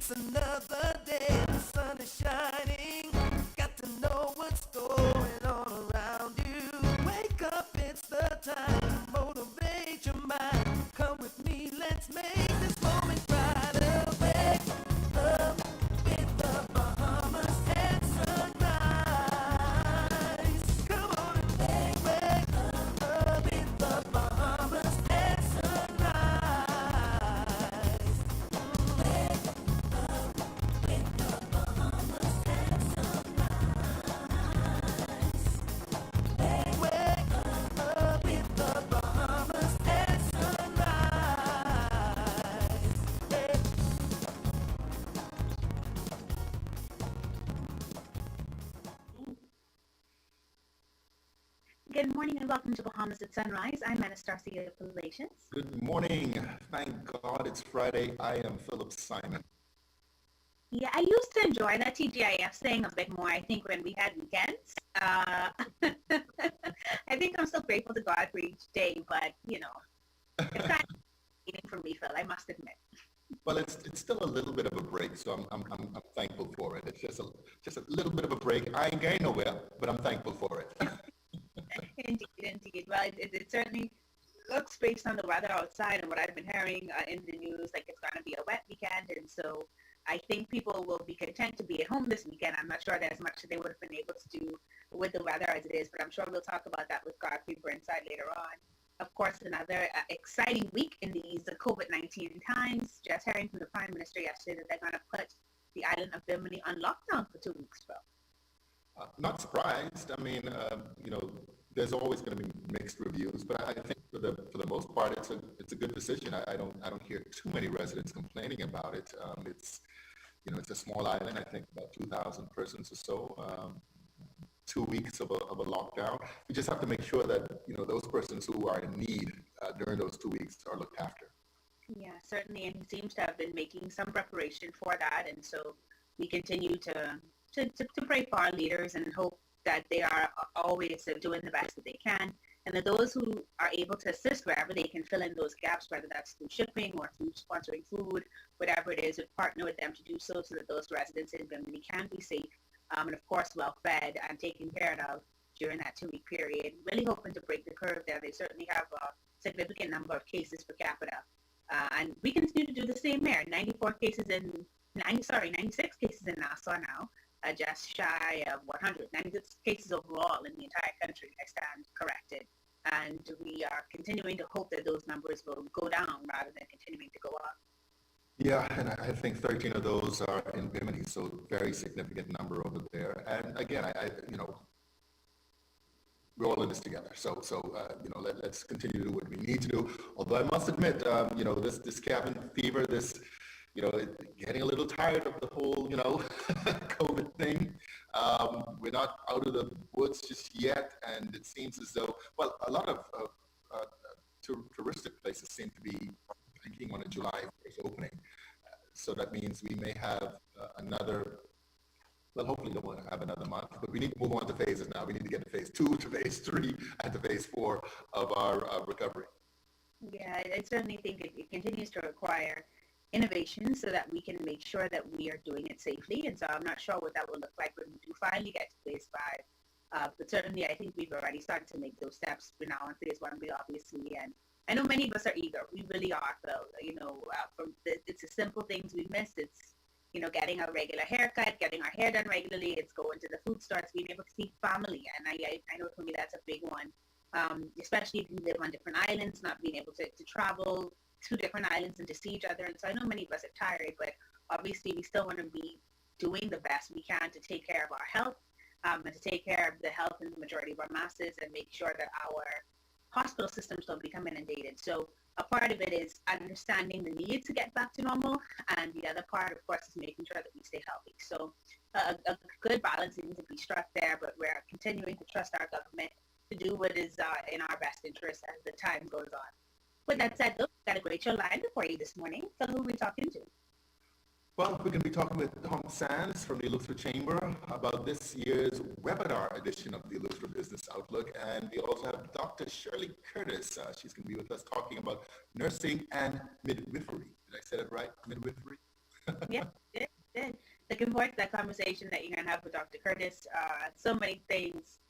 It's another day, the sun is shining. Got to know what's going on around you. Wake up, it's the time to motivate your mind. Come with me, let's make this moment brighter. Wake up with the Bahamas at sunrise. Come on and wake up with the Bahamas at sunrise. Wake up with the Bahamas at sunrise. Hey. Good morning and welcome to Bahamas at Sunrise. I'm Anastasia Palacios. Good morning. Thank God it's Friday. I am Philip Simon. Yeah, I used to enjoy that TGIF thing a bit more, I think, when we had weekends. I think I'm still grateful to God for each day, but, it's kind of eating for me, Phil, I must admit. Well, it's still a little bit of a break, so I'm thankful for it. It's just a little bit of a break. I ain't going nowhere, but I'm thankful for it. Indeed, indeed. Well, it certainly looks based on the weather outside and what I've been hearing in the news, like it's going to be a wet weekend. And so I think people will be content to be at home this weekend. I'm not sure there's much that they would have been able to do with the weather as it is, but I'm sure we'll talk about that with Godfrey Burnside later on. Of course, another exciting week in these COVID-19 times. Just hearing from the Prime Minister yesterday that they're going to put the island of Bimini on lockdown for 2 weeks, Phil. Not surprised. I mean, there's always going to be mixed reviews, but I think for the most part, it's a good decision. I don't hear too many residents complaining about it. It's a small island. I think about 2,000 persons or so. 2 weeks of a lockdown. We just have to make sure that those persons who are in need during those 2 weeks are looked after. Yeah, certainly, and he seems to have been making some preparation for that, and so we continue to pray for our leaders and hope that they are always doing the best that they can, and that those who are able to assist wherever they can fill in those gaps, whether that's through shipping or through sponsoring food, whatever it is, would partner with them to do so that those residents in Bimini can be safe and, of course, well fed and taken care of during that 2 week period. Really hoping to break the curve there. They certainly have a significant number of cases per capita. And we continue to do the same there. 96 cases in Nassau now, just shy of 100. 96 cases overall in the entire country, I stand corrected. And we are continuing to hope that those numbers will go down rather than continuing to go up. Yeah, and I think 13 of those are in Bimini, so very significant number over there. And again, we're all in this together. So let's continue to do what we need to do. Although I must admit, this cabin fever, getting a little tired of the whole, COVID thing. We're not out of the woods just yet, and it seems as though, well, a lot of touristic places seem to be thinking on a July 1st opening. So that means we may have another. Well, hopefully don't want to have another month, but we need to move on to phases now. We need to get to phase 2, to phase 3, and to phase 4 of our recovery. Yeah, I certainly think it continues to require innovation so that we can make sure that we are doing it safely. And so I'm not sure what that will look like when we do finally get to phase 5. But certainly I think we've already started to make those steps. We're now on phase 1B, obviously. And I know many of us are eager. We really are, Phil. It's the simple things we miss. It's getting a regular haircut, getting our hair done regularly. It's going to the food stores, being able to see family. And I know for me that's a big one, especially if you live on different islands, not being able to travel to different islands and to see each other. And so I know many of us are tired, but obviously we still want to be doing the best we can to take care of our health and to take care of the health in the majority of our masses and make sure that our hospital systems don't become inundated. So a part of it is understanding the need to get back to normal, and the other part, of course, is making sure that we stay healthy. So a good balance needs to be struck there, but we're continuing to trust our government to do what is in our best interest as the time goes on. With that said, though, we've got a great show lined up for you this morning. So who are we talking to? Well, we're going to be talking with Tom Sands from the Illustra Chamber about this year's webinar edition of the Illustra Business Outlook. And we also have Dr. Shirley Curtis. She's going to be with us talking about nursing and midwifery. Did I say that right? Midwifery? Yeah, looking forward to that conversation that you're going to have with Dr. Curtis. So many things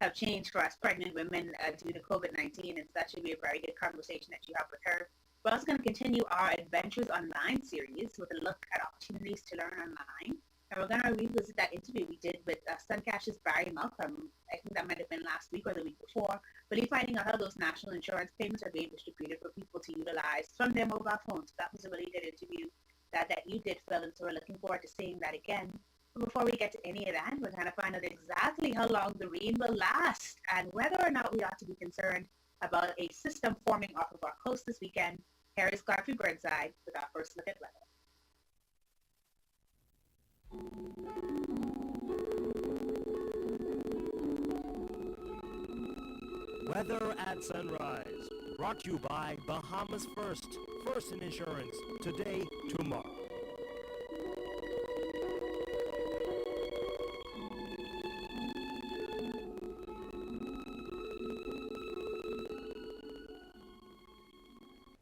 have changed for us pregnant women due to COVID-19, and so that should be a very good conversation that you have with her. We're also going to continue our Adventures Online series with a look at opportunities to learn online. And we're going to revisit that interview we did with Suncash's Barry Malcolm. I think that might have been last week or the week before. Really finding out how those national insurance payments are being distributed for people to utilize from their mobile phones. That was a really good interview that you did, Phil, and so we're looking forward to seeing that again. But before we get to any of that, we're going to find out exactly how long the rain will last and whether or not we ought to be concerned about a system forming off of our coast this weekend. Here is Godfrey Burnside with our first look at weather. Weather at sunrise, brought to you by Bahamas First in Insurance, today, tomorrow.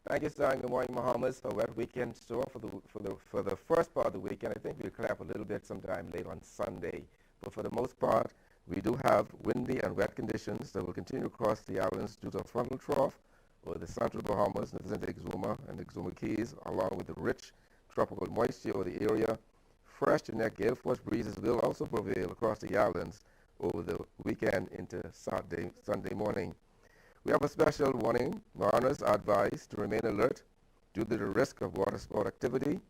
Thank you, sir. Good morning, Bahamas. A wet weekend store for the first part of the weekend. I think we'll clear up a little bit sometime late on Sunday, but for the most part, we do have windy and wet conditions that will continue across the islands due to a frontal trough over the central Bahamas, Natividad, Exuma, and Exuma Keys, along with the rich tropical moisture over the area. Fresh to neck gale force breezes will also prevail across the islands over the weekend into Sunday morning. We have a special warning. Mariners are advised to remain alert due to the risk of water sport activity,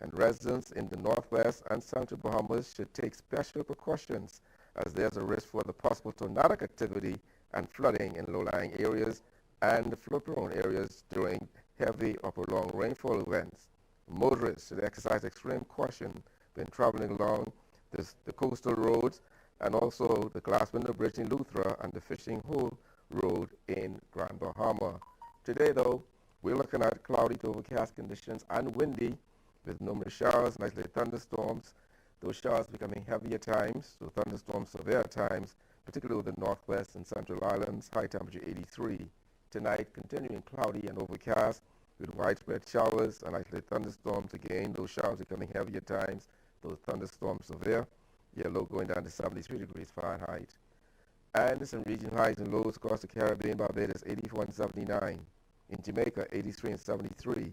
and residents in the northwest and central Bahamas should take special precautions as there's a risk for the possible tornadic activity and flooding in low-lying areas and the flood-prone areas during heavy or prolonged rainfall events. Motorists should exercise extreme caution when traveling along the coastal roads and also the Glass Window Bridge in Luthra and the Fishing Hole Road in Grand Bahama. Today, though, we're looking at cloudy to overcast conditions and windy with numerous showers and isolated thunderstorms. Those showers becoming heavy at times, so thunderstorms severe at times, particularly over the northwest and central islands, high temperature 83. Tonight, continuing cloudy and overcast with widespread showers and isolated thunderstorms. Again, those showers becoming heavy at times, those thunderstorms severe. Yellow going down to 73 degrees Fahrenheit. And some regional highs and lows across the Caribbean. Barbados 84 and 79. In Jamaica 83 and 73.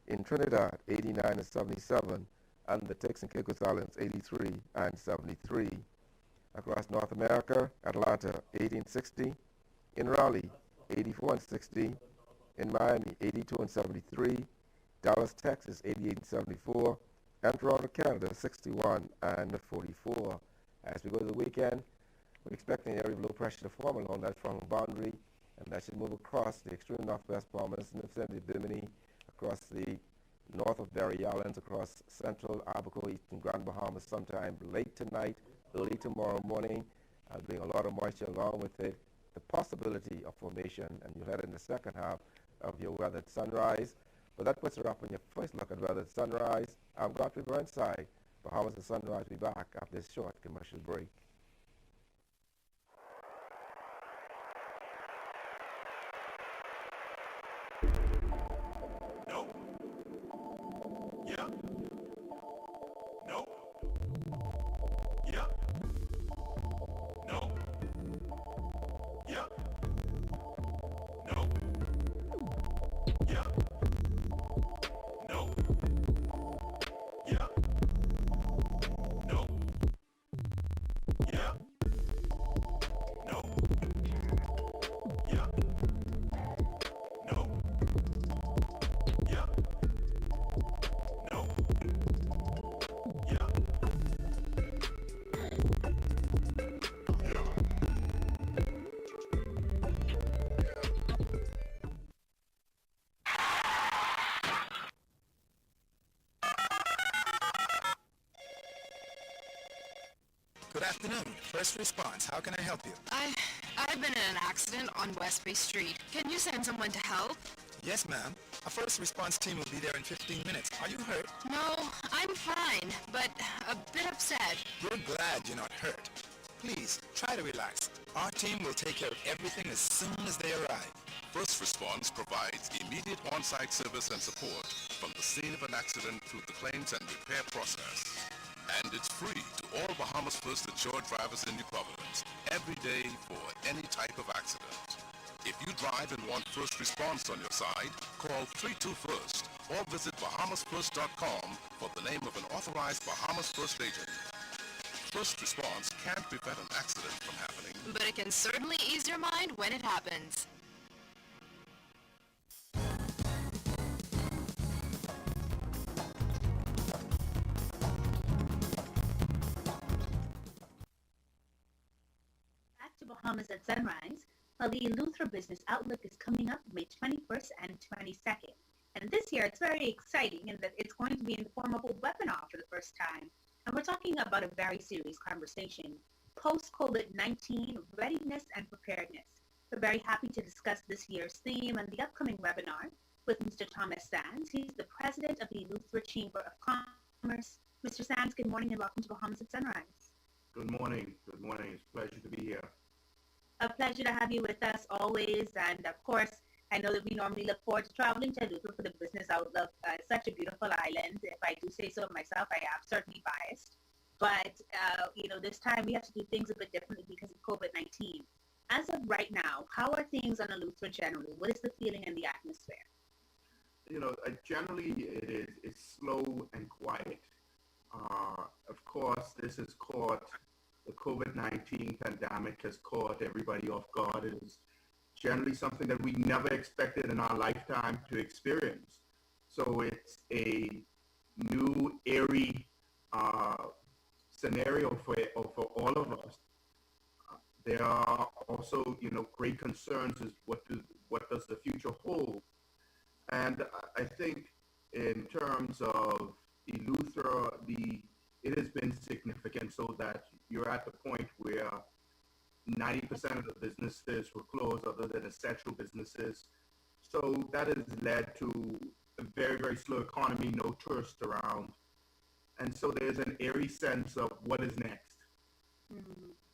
In Trinidad 89 and 77. And the Turks and Caicos Islands 83 and 73. Across North America, Atlanta 80 and 60. In Raleigh 84 and 60. In Miami 82 and 73. Dallas, Texas 88 and 74. And Toronto, Canada 61 and 44. As we go to the weekend, we're expecting an area of low pressure to form along that frontal boundary, and that should move across the extreme northwest Bahamas, in the vicinity of Bimini, across the north of Berry Islands, across central Abaco, eastern Grand Bahamas sometime late tonight, early tomorrow morning. I'll bring a lot of moisture along with it, the possibility of formation, and you'll head in the second half of your weather at sunrise. But that puts her up on your first look at weather at sunrise. I'm Godfrey Burnside. Bahamas at sunrise. We'll be back after this short commercial break. Good afternoon. First response. How can I help you? I've been in an accident on West Bay Street. Can you send someone to help? Yes, ma'am. A first response team will be there in 15 minutes. Are you hurt? No, I'm fine, but a bit upset. We're glad you're not hurt. Please, try to relax. Our team will take care of everything as soon as they arrive. First Response provides immediate on-site service and support from the scene of an accident through the claims and repair process. And it's free to all Bahamas First insured drivers in New Providence every day for any type of accident. If you drive and want first response on your side, call 321st or visit bahamasfirst.com for the name of an authorized Bahamas First agent. First response can't prevent an accident from happening, But it can certainly ease your mind when it happens. Back to Bahamas at Sunrise. Well, the Eleuthera Business Outlook is coming up May 21st and 22nd. And this year, it's very exciting in that it's going to be in the form of a webinar for the first time. And we're talking about a very serious conversation, post-COVID-19 readiness and preparedness. We're very happy to discuss this year's theme and the upcoming webinar with Mr. Thomas Sands. He's the president of the Eleuthera Chamber of Commerce. Mr. Sands, good morning and welcome to Bahamas at Sunrise. Good morning. Good morning. It's a pleasure to be here. A pleasure to have you with us always. And of course, I know that we normally look forward to traveling to Eleuthera for the Business Outlook. It's such a beautiful island. If I do say so myself, I am certainly biased. But, this time we have to do things a bit differently because of COVID-19. As of right now, how are things on Eleuthera generally? What is the feeling and the atmosphere? Generally it's slow and quiet. Of course, this has caught, the COVID-19 pandemic has caught everybody off guard. It is generally something that we never expected in our lifetime to experience. So it's a new, airy scenario for all of us. There are also, great concerns as what does the future hold. And I think in terms of Eleuthera, it has been significant so that you're at the point where 90% of the businesses were closed other than essential businesses. So that has led to a very, very slow economy, no tourists around. And so there's an airy sense of what is next.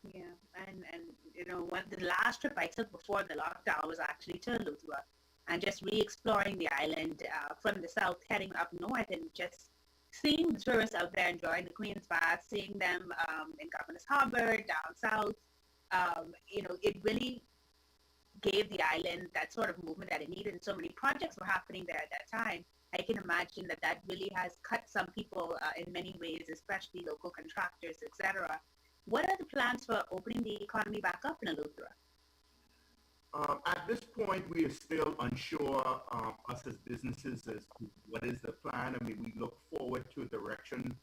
Yeah, and the last trip I took before the lockdown was actually to Eleuthera and just re-exploring the island from the south, heading up north, and just seeing the tourists out there enjoying the Queen's Bath, seeing them in Governor's Harbor, down south. It really gave the island that sort of movement that it needed, and so many projects were happening there at that time. I can imagine that really has cut some people in many ways, especially local contractors, etc. What are the plans for opening the economy back up in Eleuthera? At this point, we are still unsure, us as businesses, as to what is the plan. I mean, we look forward to a direction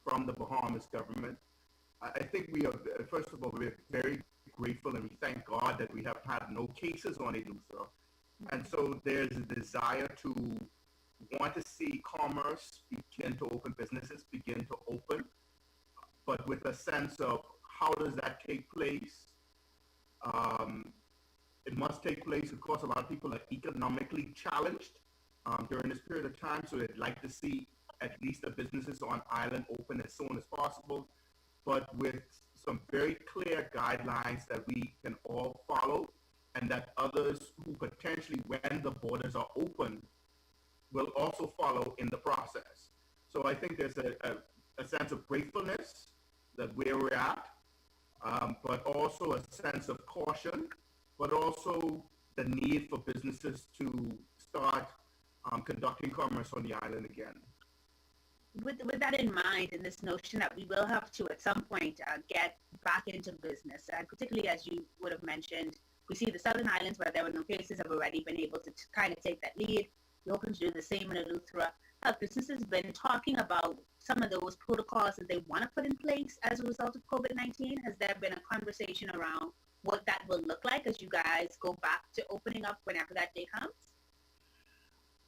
from the Bahamas government. I think we are, first of all, we're very grateful and we thank God that we have had no cases on Eleuthera. And so there's a desire to want to see commerce begin to open, businesses begin to open, but with a sense of how does that take place? It must take place. Of course, a lot of people are economically challenged during this period of time, so they'd like to see at least the businesses on island open as soon as possible, but with some very clear guidelines that we can all follow, and that others who potentially, when the borders are open, will also follow in the process. So I think there's a sense of gratefulness that where we're at, but also a sense of caution, but also the need for businesses to start conducting commerce on the island again. With that in mind, and this notion that we will have to at some point get back into business, and particularly as you would have mentioned, we see the Southern Islands where there were no cases have already been able to kind of take that lead. We're hoping to do the same in Eleuthera. Have businesses been talking about some of those protocols that they want to put in place as a result of COVID-19? Has there been a conversation around what that will look like as you guys go back to opening up whenever that day comes?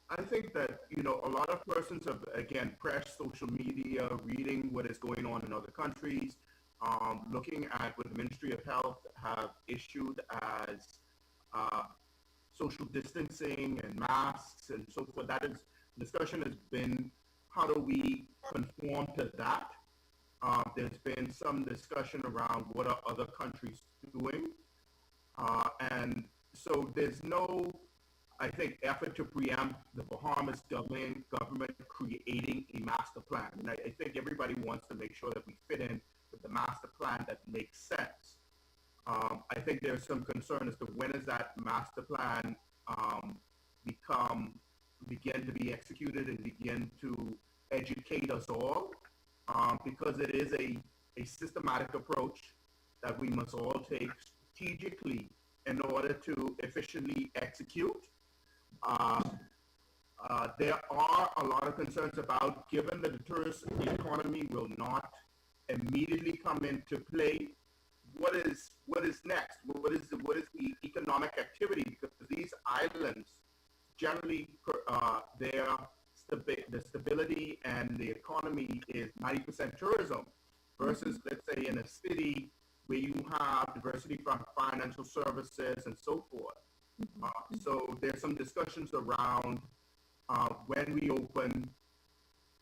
I think that, a lot of persons have, again, press, social media, reading what is going on in other countries, looking at what the Ministry of Health have issued as social distancing and masks and so forth. That is, discussion has been, how do we conform to that? There's been some discussion around what are other countries doing. And so there's no, I think, effort to preempt the Bahamas government creating a master plan. And I think everybody wants to make sure that we fit in with the master plan that makes sense. I think there's some concern as to when is that master plan um, begin to be executed and begin to educate us all, because it is a systematic approach that we must all take strategically in order to efficiently execute. Uh, there are a lot of concerns about, given that the tourist economy will not immediately come into play, what is next? What is the economic activity? Because these islands generally, the stability and the economy is 90% tourism, versus, let's say, in a city where you have diversity from financial services and so forth. So there's some discussions around when we open,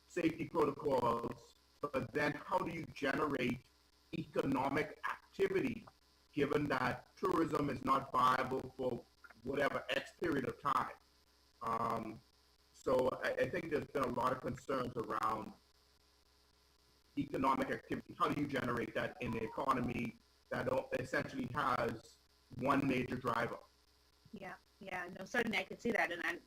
safety protocols, but then how do you generate economic activity given that tourism is not viable for whatever X period of time? So I think there's been a lot of concerns around economic activity. How do you generate that in the economy that essentially has one major driver? Yeah, no, certainly I could see that, and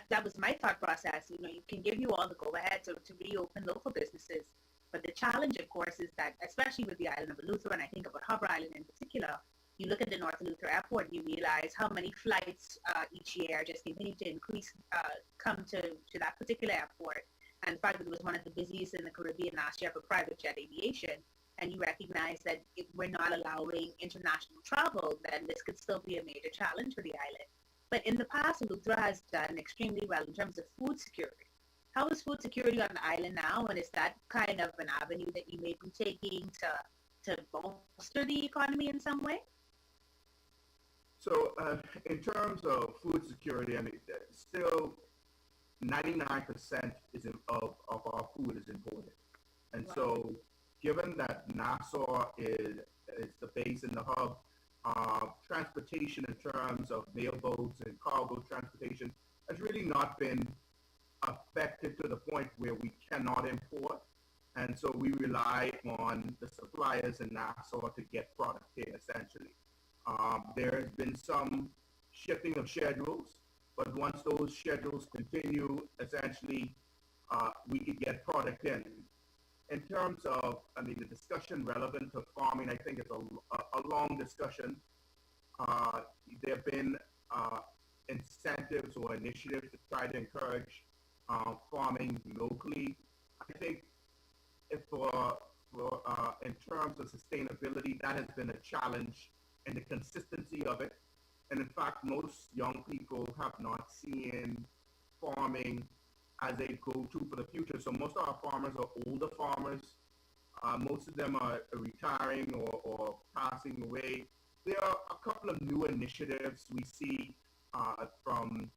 that was my thought process. You know, you can give you all the go-ahead to reopen local businesses, but the challenge, of course, is that, especially with the island of Eleuthera, and I think about Harbour Island in particular, you look at the North Eleuthera Airport, you realize how many flights each year just continue to increase, come to that particular airport, and the fact that it was one of the busiest in the Caribbean last year for private jet aviation, and you recognize that if we're not allowing international travel, then this could still be a major challenge for the island. But in the past, Eleuthera has done extremely well in terms of food security. How is food security on the island now, and is that kind of an avenue that you may be taking to bolster the economy in some way? So in terms of food security, I mean, still 99% of our food is imported. And so given that Nassau is the base and the hub, transportation in terms of mail boats and cargo transportation has really not been affected to the point where we cannot import. And so we rely on the suppliers in Nassau to get product here, essentially. There has been some shifting of schedules, but once those schedules continue, essentially, we could get product in. In terms of, I mean, the discussion relevant to farming, I think it's a long discussion. There have been incentives or initiatives to try to encourage farming locally. I think in terms of sustainability, that has been a challenge, and the consistency of it. And in fact, most young people have not seen farming as a go-to for the future. So most of our farmers are older farmers. Most of them are retiring or passing away. There are a couple of new initiatives we see from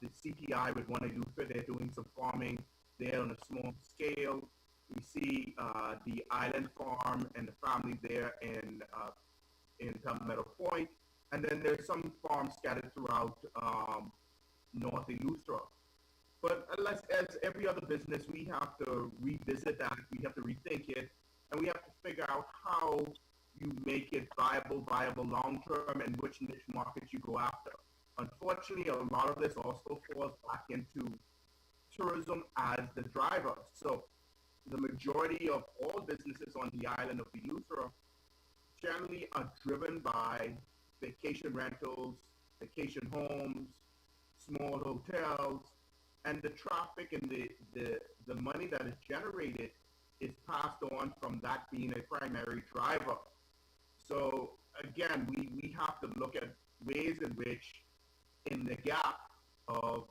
the CPI with One Eleuthera. They're doing some farming there on a small scale. We see the Island Farm and the family there in Palmetto Point. And then there's some farms scattered throughout North Eleuthera. But as every other business, we have to revisit that. We have to rethink it, and we have to figure out how you make it viable long-term, and which niche markets you go after. Unfortunately, a lot of this also falls back into tourism as the driver. So the majority of all businesses on the island of Eleuthera generally are driven by vacation rentals, vacation homes, small hotels, and the traffic and the money that is generated is passed on from that being a primary driver. So again, we have to look at ways in which, in the gap of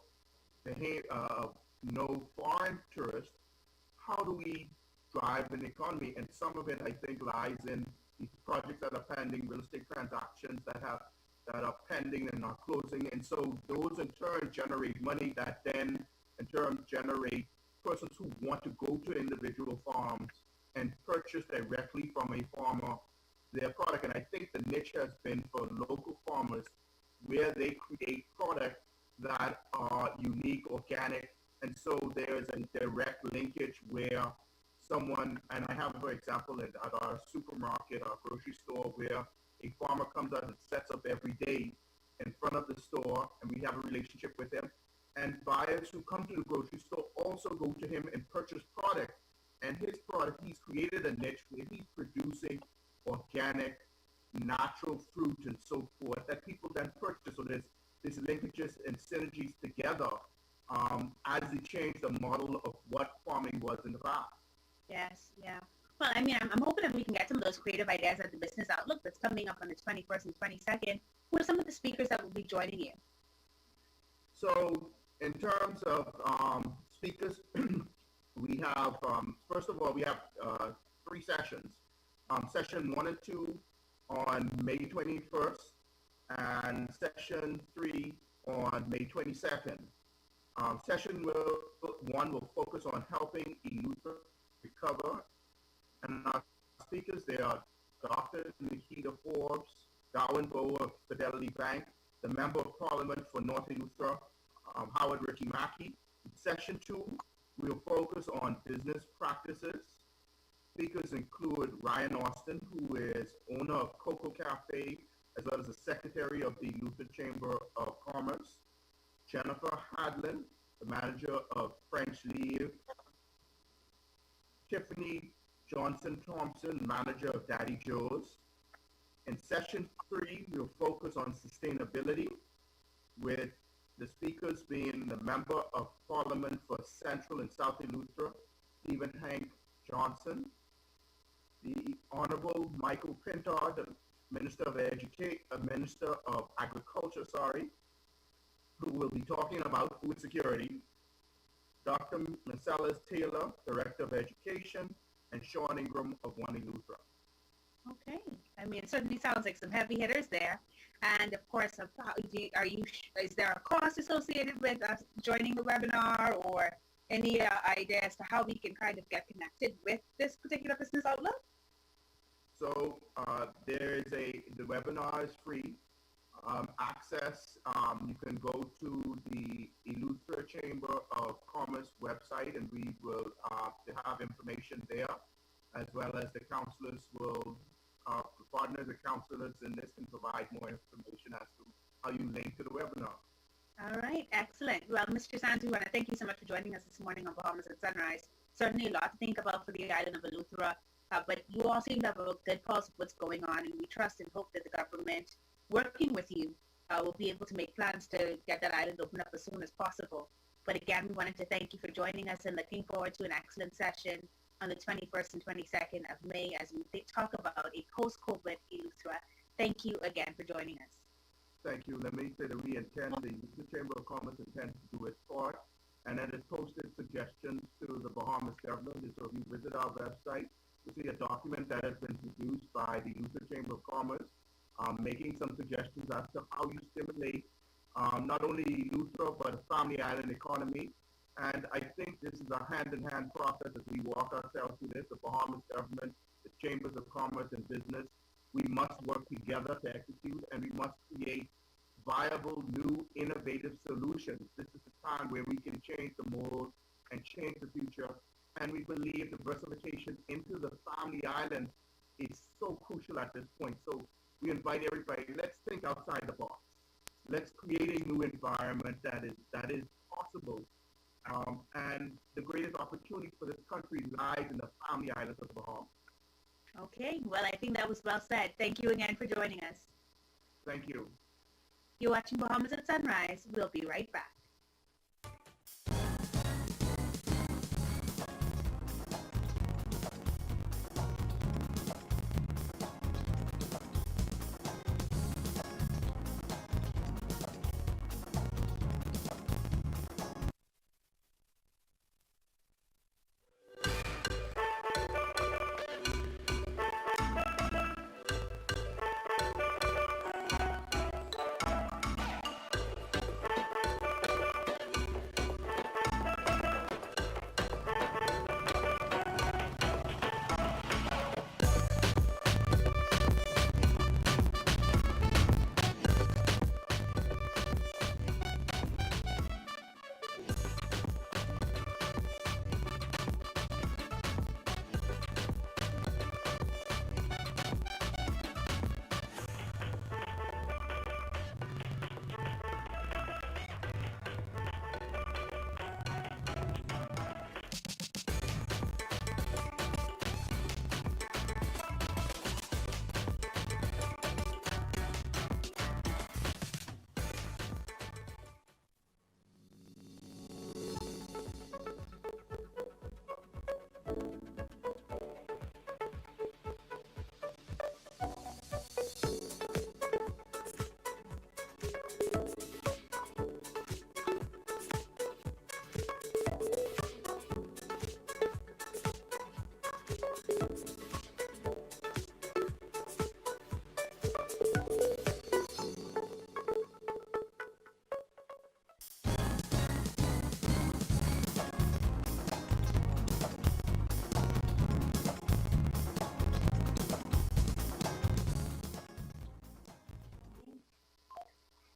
no foreign tourists, how do we drive an economy? And some of it, I think, lies in the projects that are pending, real estate transactions that are pending and not closing. And so those in turn generate money that then in turn generate persons who want to go to individual farms and purchase directly from a farmer their product. And I think the niche has been for local farmers where they create product that are unique, organic, and so there's a direct linkage where someone, and I have, for example, at our supermarket, our grocery store, where a farmer comes out and sets up every day in front of the store, and we have a relationship with him. And buyers who come to the grocery store also go to him and purchase product. And his product, he's created a niche where he's producing organic, natural fruit and so forth that people then purchase. So there's linkages and synergies together as they change the model of what farming was in the past. Yes, yeah. Well, I mean, I'm hoping that we can get some of those creative ideas at the Business Outlook that's coming up on the 21st and 22nd. Who are some of the speakers that will be joining you? So in terms of speakers, we have, first of all, we have 3 sessions. Session 1 and 2 on May 21st, and session 3 on May 22nd. Session 1 will focus on helping Eleuthera recover, and our speakers, they are Dr. Nikita Forbes, Darwin Bowe of Fidelity Bank, the Member of Parliament for North Eleuthera, Howard Ricky Mackey. In session 2, we'll focus on business practices. Speakers include Ryan Austin, who is owner of Coco Cafe, as well as the secretary of the Eleuthera Chamber of Commerce. Jennifer Hadlin, the manager of French Livre. Tiffany Johnson Thompson, manager of Daddy Joe's. In session 3, we'll focus on sustainability, with the speakers being the Member of Parliament for Central and South Eleuthera, Stephen Hank Johnson, the Honorable Michael Pintar, the Minister of Agriculture, who will be talking about food security, Dr. Marcellus Taylor, Director of Education, and Sean Ingram of One Eleuthera. Okay. I mean, it certainly sounds like some heavy hitters there. And of course, is there a cost associated with joining the webinar, or any idea as to how we can kind of get connected with this particular Business Outlook? So the webinar is free. Access, you can go to the Eleuthera Chamber of Commerce website, and we will have information there, as well as the counselors will, the partners, the counselors in this can provide more information as to how you link to the webinar. All right, excellent. Well, Mr. Sands, we want to thank you so much for joining us this morning on Bahamas at Sunrise. Certainly a lot to think about for the island of Eleuthera, but you all seem to have a good pulse of what's going on, and we trust and hope that the government, working with you, will be able to make plans to get that island open up as soon as possible. But again, we wanted to thank you for joining us and looking forward to an excellent session on the 21st and 22nd of May as we talk about a post-COVID Eleuthera. Thank you again for joining us. Thank you. Let me say that the Chamber of Commerce intends to do its part, and that it posted suggestions to the Bahamas government. And so if you visit our website, you'll see a document that has been produced by the Eleuthera Chamber of Commerce, making some suggestions as to how you stimulate not only Eleuthera, but a family island economy. And I think this is a hand-in-hand process as we walk ourselves through this. The Bahamas government, the Chambers of Commerce and Business, we must work together to execute, and we must create viable, new, innovative solutions. This is the time where we can change the mold and change the future. And we believe diversification into the family island is so crucial at this point. So we invite everybody, let's think outside the box. Let's create a new environment that is possible. And the greatest opportunity for this country lies in the family islands of Bahamas. Okay, well, I think that was well said. Thank you again for joining us. Thank you. You're watching Bahamas at Sunrise. We'll be right back.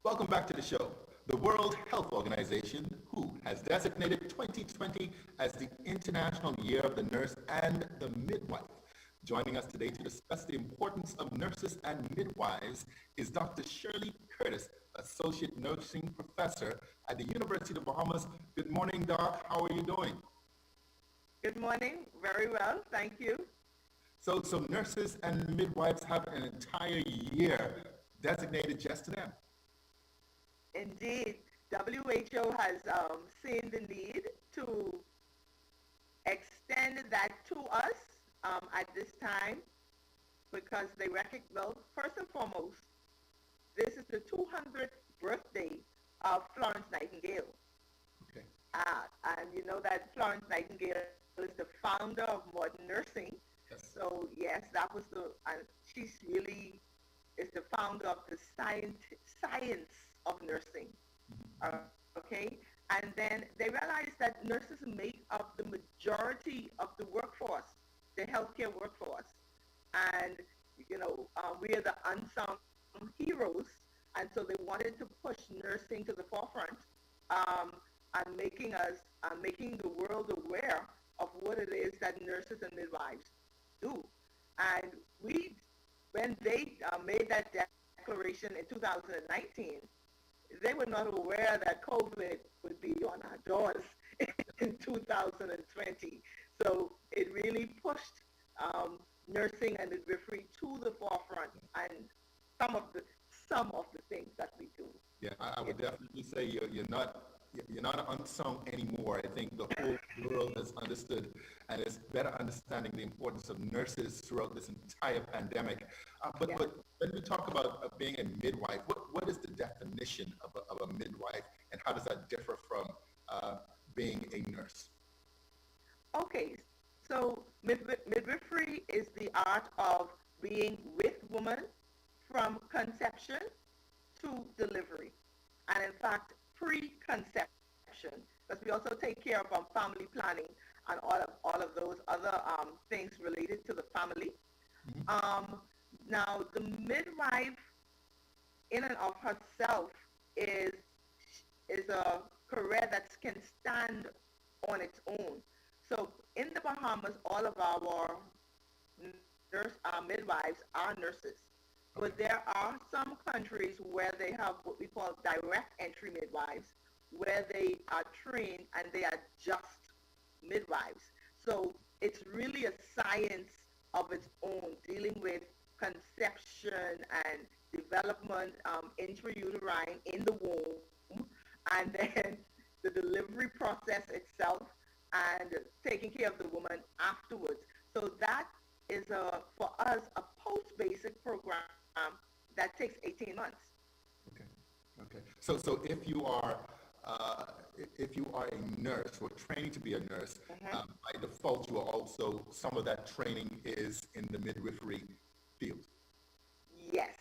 Welcome back to the show. The World Health Organization, WHO, has designated 2020 as the International Year of the Nurse and the Midwife. Joining us today to discuss the importance of nurses and midwives is Dr. Shirley Curtis, Associate Nursing Professor at the University of the Bahamas. Good morning, Doc. How are you doing? Good morning. Very well. Thank you. So nurses and midwives have an entire year designated just to them. Indeed, WHO has seen the need to extend that to us at this time because they recognize, well, first and foremost, this is the 200th birthday of Florence Nightingale. Okay. And you know that Florence Nightingale is the founder of modern nursing. Yes. So yes, that was and she's really is the founder of the science of nursing. Okay, and then they realized that nurses make up the majority of the workforce, the healthcare workforce, and we are the unsung heroes, and so they wanted to push nursing to the forefront, and making the world aware of what it is that nurses and midwives do. And when they made that declaration in 2019, they were not aware that COVID would be on our doors in 2020. So it really pushed nursing and midwifery to the forefront, and some of the things that we do. Yeah, I would definitely say you're not unsung anymore. I think the whole world has understood and is better understanding the importance of nurses throughout this entire pandemic. But when we talk about being a midwife, what is the definition of a midwife, and how does that differ from being a nurse? Okay, so midwifery is the art of being with woman from conception to delivery, and in fact, pre-conception, because we also take care of family planning and all of those other things related to the family. Mm-hmm. Now, the midwife, in and of herself, is a career that can stand on its own. So, in the Bahamas, all of our midwives are nurses. But there are some countries where they have what we call direct entry midwives, where they are trained and they are just midwives. So it's really a science of its own, dealing with conception and development intrauterine in the womb, and then the delivery process itself, and taking care of the woman afterwards. So that is for us a post-basic program that takes 18 months. Okay. So if you are a nurse or training to be a nurse, mm-hmm. By default, you are also, some of that training is in the midwifery field. Yes,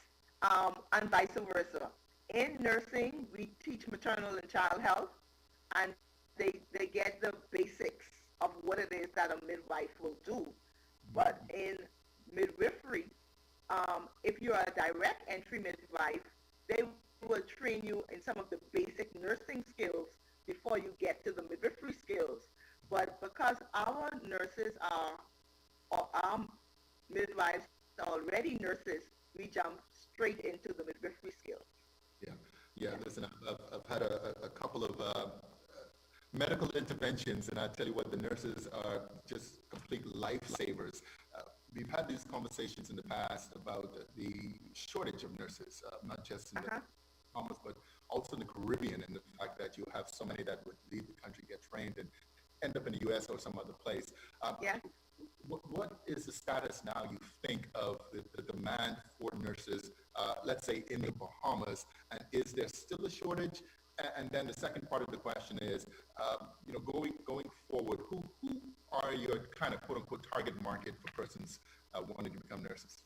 and vice versa. In nursing, we teach maternal and child health, and they get the basics of what it is that a midwife will do. But in midwifery, if you are a direct entry midwife, they will train you in some of the basic nursing skills before you get to the midwifery skills. But because our nurses or our midwives are already nurses, we jump straight into the midwifery skills. Yeah. Listen, I've had a couple of medical interventions, and I tell you what, the nurses are just complete lifesavers. We've had these conversations in the past about the shortage of nurses, not just in the Bahamas, but also in the Caribbean, and the fact that you have so many that would leave the country, get trained, and end up in the U.S. or some other place. What is the status now, you think, of the demand for nurses, let's say in the Bahamas, and is there still a shortage? And then the second part of the question is, going forward, who are your kind of quote-unquote target market for persons wanting to become nurses?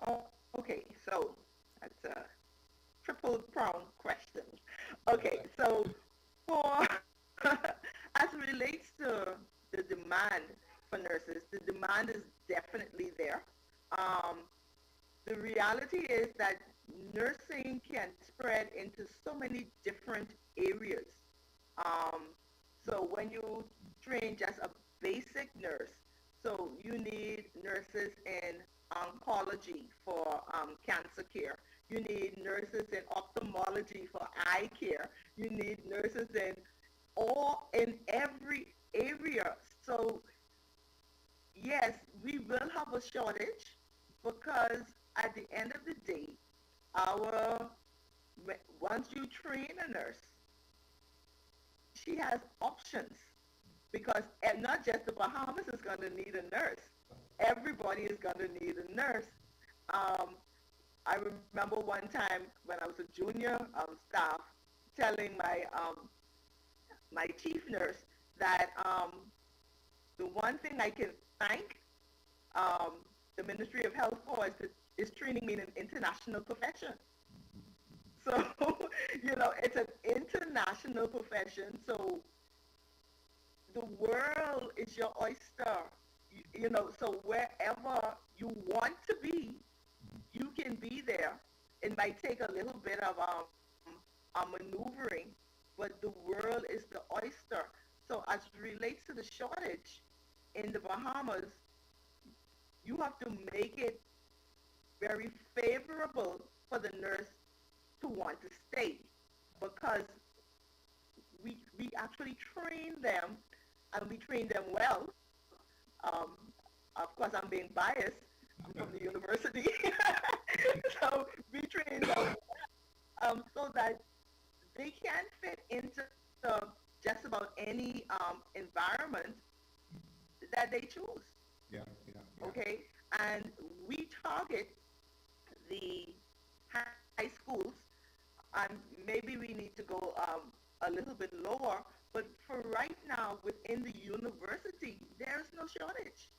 Oh, okay, so that's a triple-pronged question. Okay, so for as it relates to the demand for nurses, the demand is definitely there. The reality is that nursing can spread into so many different areas. Um, so when you train just a basic nurse, so you need nurses in oncology for cancer care. You need nurses in ophthalmology for eye care. You need nurses in every area. So yes, we will have a shortage because at the end of the day, our once you train a nurse, she has options because not just the Bahamas is going to need a nurse. Everybody is going to need a nurse. Um, I remember one time when I was a junior staff telling my chief nurse that the one thing I can thank um, the Ministry of Health for is training me in an international profession. So, it's an international profession. So the world is your oyster. So wherever you want to be, you can be there. It might take a little bit of maneuvering, but the world is the oyster. So as it relates to the shortage in the Bahamas, you have to make it very favorable for the nurse to want to stay because we actually train them and we train them well. Um, of course, I'm being biased. I'm from the university. So we train them so that they can fit into just about any environment that they choose. Yeah, yeah, yeah. Okay, and we target the high schools, and maybe we need to go a little bit lower. But for right now, within the university, there is no shortage.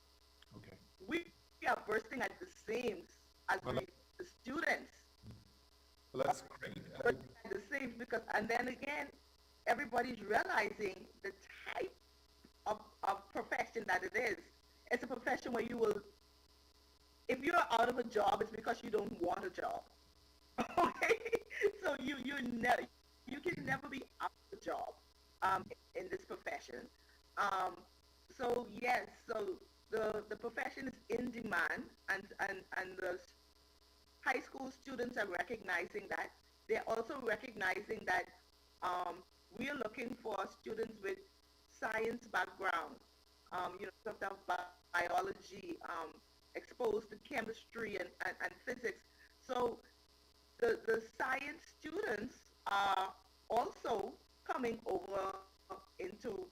Okay. We are bursting at the seams as Well, the students. well, that's great. Bursting at the seams because, and then again, everybody's realizing the type of profession that it is. It's a profession where you will, if you're out of a job, it's because you don't want a job. Okay, so you can never be out of a job in this profession. Um, so yes, so the profession is in demand, and the high school students are recognizing that. They're also recognizing that we are looking for students with science background, sometimes biology, exposed to chemistry and physics. So the science students are also coming over into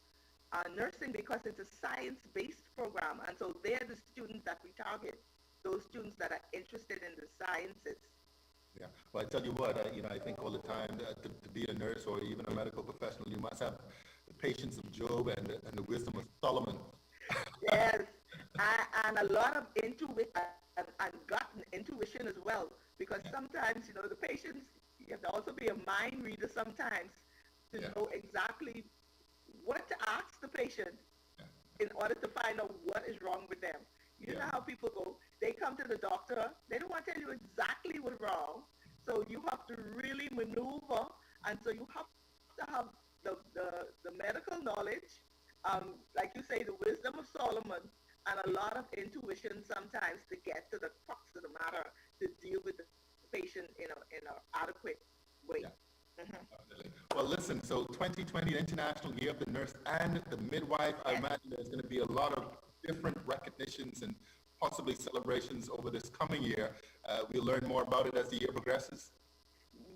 nursing because it's a science-based program. And so they're the students that we target, those students that are interested in the sciences. Yeah. Well, I tell you what, I think all the time that to be a nurse or even a medical professional, you must have the patience of Job and the wisdom of Solomon. Yes, and a lot of intuition and gut intuition as well, because sometimes, the patients, you have to also be a mind reader sometimes to know exactly what to ask the patient in order to find out what is wrong with them. You know how people go, they come to the doctor, they don't want to tell you exactly what's wrong, so you have to really maneuver, and so you have to have the medical knowledge, like you say, the wisdom of Solomon, and a lot of intuition sometimes to get to the crux of the matter, to deal with the patient in an adequate way. Yeah. Well, listen, so 2020, International Year of the Nurse and the Midwife, I imagine there's going to be a lot of different recognitions and possibly celebrations over this coming year. We'll learn more about it as the year progresses.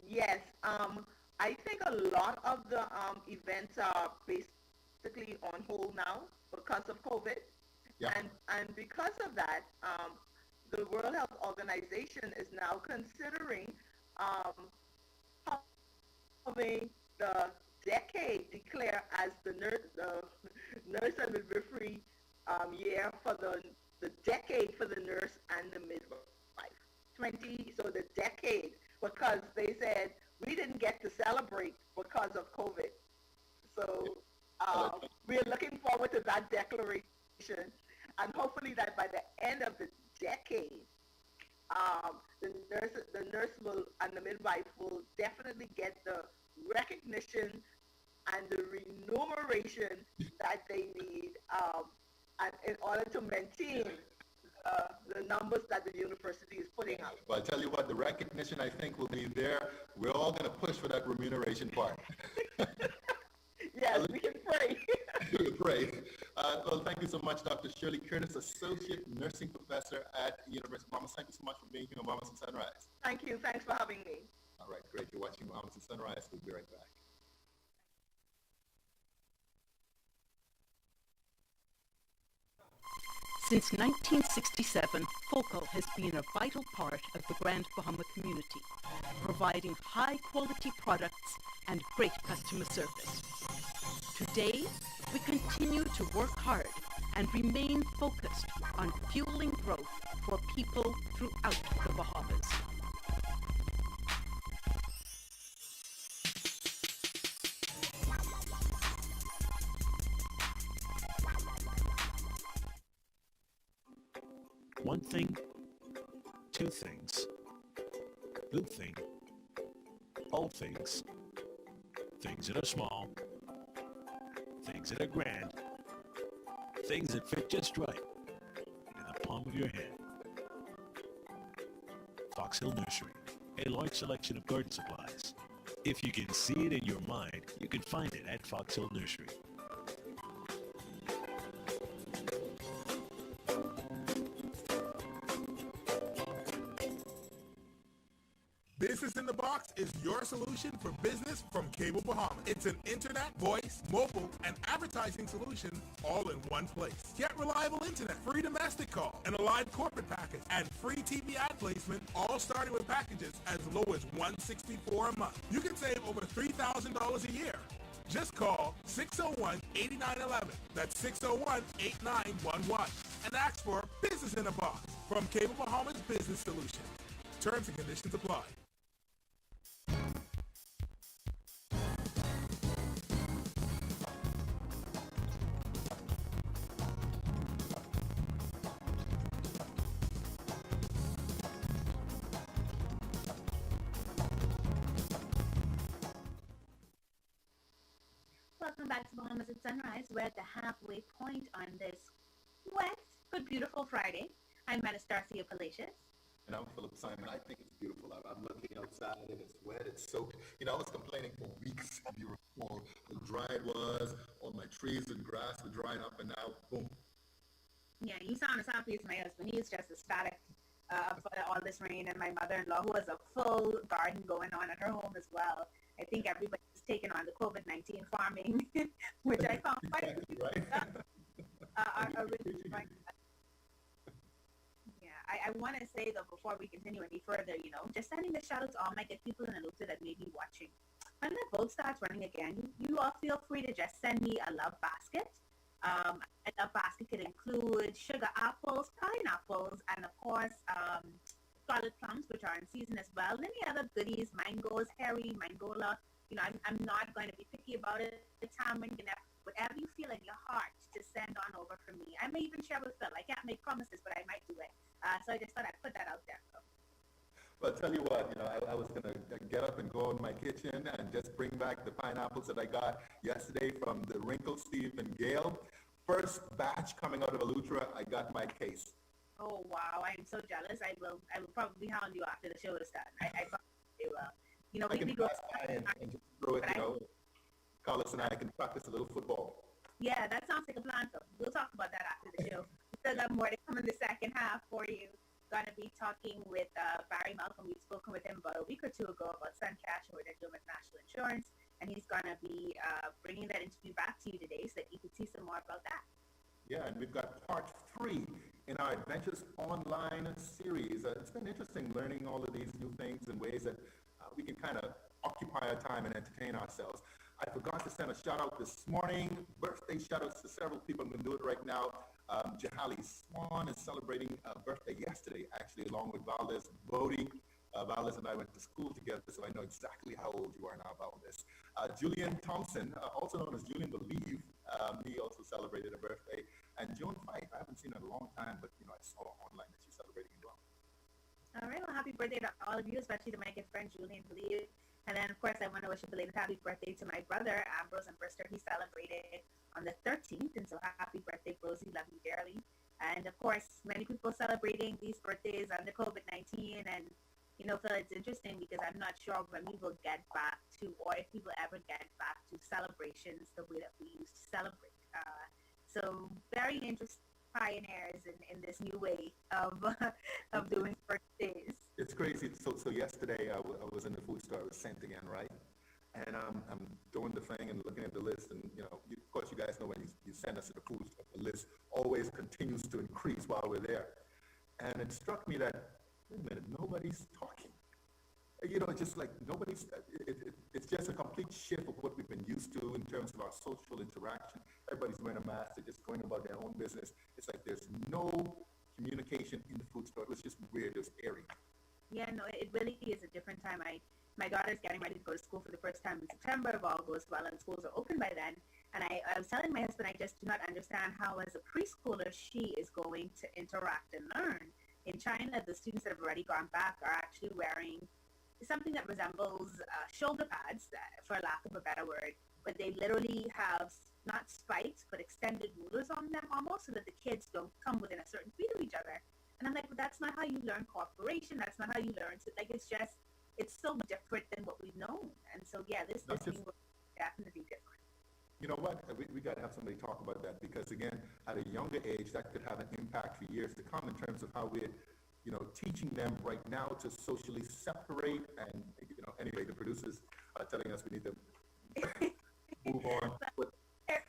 Yes, I think a lot of the events are basically on hold now because of COVID. Yeah. And because of that, the World Health Organization is now considering having the decade declare as the nurse and midwifery year for the decade for the nurse and the midwife. So the decade, because they said we didn't get to celebrate because of COVID. So we're looking forward to that declaration, and hopefully that by the end of the decade, the nurse will and the midwife will definitely get the recognition and the remuneration that they need and in order to maintain the numbers that the university is putting out. Well, I tell you what, the recognition I think will be there. We're all going to push for that remuneration part. Yes, we can pray. We can pray. Well, thank you so much, Dr. Shirley Curtis, Associate Nursing Professor at University of Bahamas. Thank you so much for being here on Bahamas and Sunrise. Thank you. Thanks for having me. All right, great. You're watching Bahamas and Sunrise. We'll be right back. Since 1967, Focal has been a vital part of the Grand Bahama community, providing high-quality products and great customer service. Today, we continue to work hard and remain focused on fueling growth for people throughout the Bahamas. One thing, two things, good thing, all things, things that are small, things that are grand, things that fit just right in the palm of your hand. Fox Hill Nursery, a large selection of garden supplies. If you can see it in your mind, you can find it at Fox Hill Nursery. Business in the Box is your solution for business from Cable Bahamas. It's an internet, voice, mobile, and advertising solution all in one place. Get reliable internet, free domestic call, an aligned corporate package, and free TV ad placement, all starting with packages as low as $164 a month. You can save over $3,000 a year. Just call 601-8911. That's 601-8911. And ask for Business in a Box from Cable Bahamas Business Solution. Terms and conditions apply. Welcome back to Bahamas at Sunrise. We're at the halfway point on this wet but beautiful Friday. I'm Anastasia Palacios. And I'm Philip Simon. I think it's beautiful. I'm looking outside and it's wet, it's soaked. You know, I was complaining for weeks before how dry it was. All my trees and grass were drying up and now, boom. Yeah, you sound as happy as my husband. He was just ecstatic for all this rain, and my mother-in-law, who has a full garden going on at her home as well. I think everybody's taken on the COVID-19 farming, which I found quite right. I want to say, though, before we continue any further, just sending a shout out to all my good people in Aluta that may be watching. When the boat starts running again, you all feel free to just send me a love basket. A love basket could include sugar apples, pineapples, and of course, scarlet plums, which are in season as well. And any other goodies, mangoes, hairy, mangola. I'm not going to be picky about it. The tamarind, whatever you feel in your heart, just send on over for me. I may even share with Phil. I can't make promises, but I might do it. So I just thought I'd put that out there. Well, I'll tell you what, I was going to get up and go in my kitchen and just bring back the pineapples that I got yesterday from the Wrinkle, Steve, and Gail. First batch coming out of Alutra, I got my case. Oh, wow. I'm so jealous. I will probably hound you after the show is done. I probably will. I can pass by and just throw it, Carlos and I can practice a little football. Yeah, that sounds like a plan. So we'll talk about that after the show. We still got more to come in the second half for you. Going to be talking with Barry Malcolm. We've spoken with him about a week or two ago about Sun Cash and what they're doing with National Insurance. And he's going to be bringing that interview back to you today so that you can see some more about that. Yeah, and we've got part 3 in our Adventures Online series. It's been interesting learning all of these new things and ways that we can kind of occupy our time and entertain ourselves. I forgot to send a shout out this morning. Birthday shout outs to several people. I'm going to do it right now. Jahali Swan is celebrating a birthday yesterday, actually, along with Valdez Bodie. Valdez and I went to school together, so I know exactly how old you are now, Valdez. Julian Thompson, also known as Julian Believe, he also celebrated a birthday. And Joan Fife, I haven't seen her in a long time, but I saw online that she's celebrating as well. All right. Well, happy birthday to all of you, especially to my good friend Julian Believe. And then, of course, I want to wish a belated happy birthday to my brother, Ambrose and Brister. He celebrated on the 13th. And so happy birthday, Rosie. Love you dearly. And, of course, many people celebrating these birthdays under COVID-19. And, you know, Phil, it's interesting because I'm not sure when we will get back to, or if we will ever get back to celebrations the way that we used to celebrate. So very interesting pioneers in this new way of of doing birthdays. It's crazy. So yesterday I was in the food store. It was Saint again, right? And I'm doing the thing and looking at the list, and of course, you guys know when you send us to the food store, the list always continues to increase while we're there. And it struck me that, wait a minute, nobody's talking. Just like nobody's. It's just a complete shift of what we've been used to in terms of our social interaction. Everybody's wearing a mask. They're just going about their own business. It's like there's no communication in the food store. It was just weird. It was eerie. Yeah, no, it really is a different time. My daughter's getting ready to go to school for the first time in September, if all goes well, and schools are open by then. And I was telling my husband, I just do not understand how, as a preschooler, she is going to interact and learn. In China, the students that have already gone back are actually wearing something that resembles shoulder pads, for lack of a better word, but they literally have not spikes, but extended rulers on them almost, so that the kids don't come within a certain feet of each other. And I'm like, but that's not how you learn cooperation. That's not how you learn. So, like, it's so different than what we've known. And so, yeah, this thing was definitely different. You know what? We got to have somebody talk about that, because, again, at a younger age, that could have an impact for years to come in terms of how we're, teaching them right now to socially separate. And, anyway, the producers are telling us we need to move on.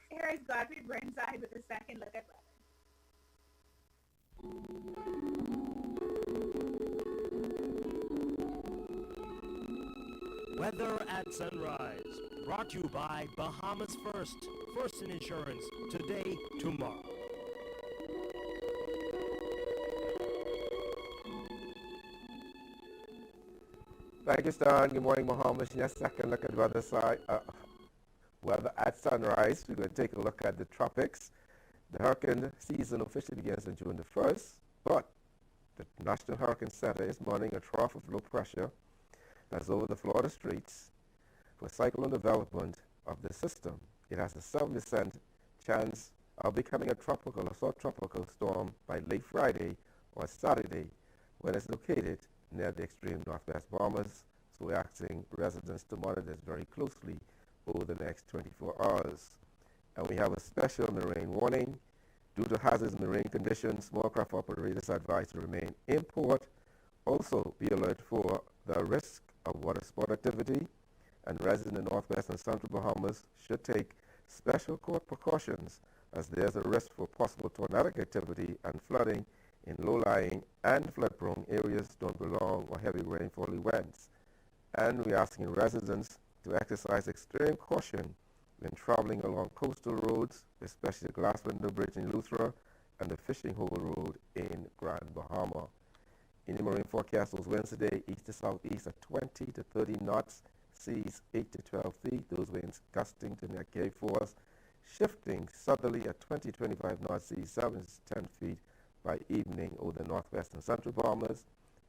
Here is Godfrey Burnside with a second look at weather. Weather at sunrise, brought to you by Bahamas First. First in insurance, today, tomorrow. Thank you, Stan. Good morning, Bahamas. In a second look at weather at sunrise. We're going to take a look at the tropics. The hurricane season officially begins on June the 1st, but the National Hurricane Center is mounting a trough of low pressure that's over the Florida Straits. For cyclone development of the system, it has a 7% chance of becoming a tropical or subtropical storm by late Friday or Saturday, when it's located near the extreme northwest Bahamas. So we're asking residents to monitor this very closely over the next 24 hours. And we have a special marine warning. Due to hazardous marine conditions, small craft operators are advised to remain in port. Also, be alert for the risk of water sport activity, and residents in the northwest and central Bahamas should take special precautions, as there's a risk for possible tornadic activity and flooding in low-lying and flood-prone areas during prolonged or heavy rainfall events. And we're asking residents to exercise extreme caution when traveling along coastal roads, especially the Glass Window Bridge in Luthra and the Fishing Hole Road in Grand Bahama. In the marine forecast, those winds today, east to southeast at 20 to 30 knots, seas 8 to 12 feet. Those winds gusting to near gale force, shifting southerly at 20 to 25 knots, seas 7 to 10 feet by evening over the northwest and central Bahamas.